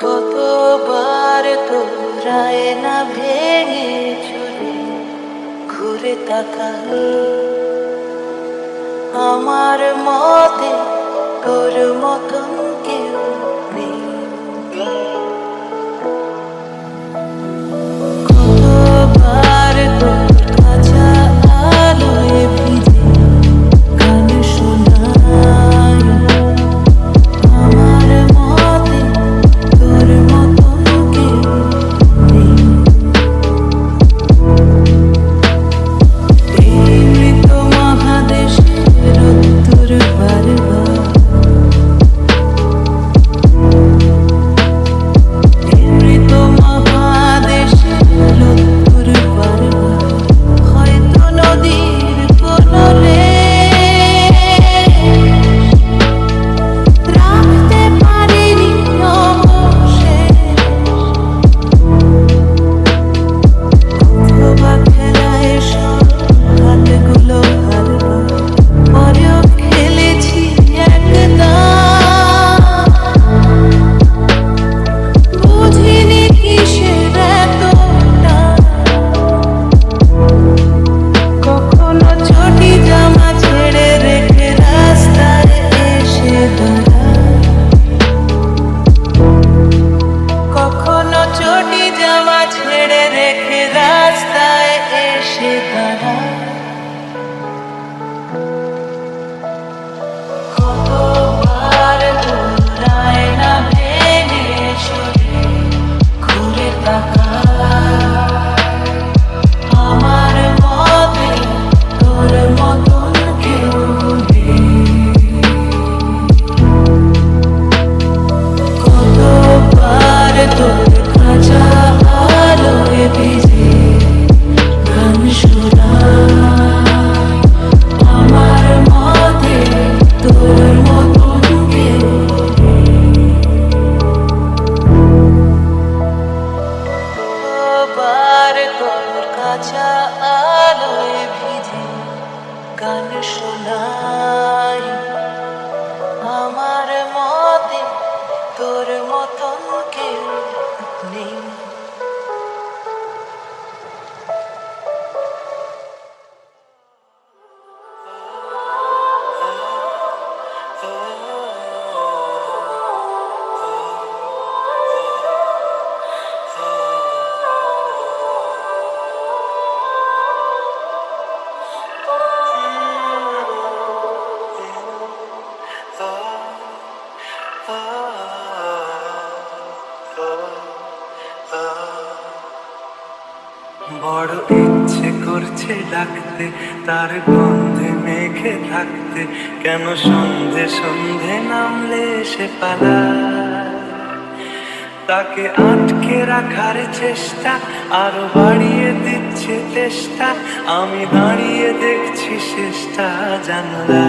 কতবার তোরায় না ভেঙে চলে ঘুরে তাকাল আমার মতে তোর মতন কেউ নেই। কতবার তোর কাঁচা আলোয় ভিজে গান শোনাই আমার মতে তোর মতন কেউ নেই। এই মৃত মহাদেশের উত্তর বারবার কাঁচা আলোয় ভিজে গান শোনাই আমার মতে তোর মতন কেউ নেই। বড় ইচ্ছে করছে ডাকতে তার গন্ধে মেঘে থাকতে, কেন সন্ধে সন্ধে নামলে সে পালায়। তাকে আটকে রাখার চেষ্টা আরো বাড়িয়ে দিচ্ছে চেষ্টা, আমি দাঁড়িয়ে দেখছি শেষটা জানলা।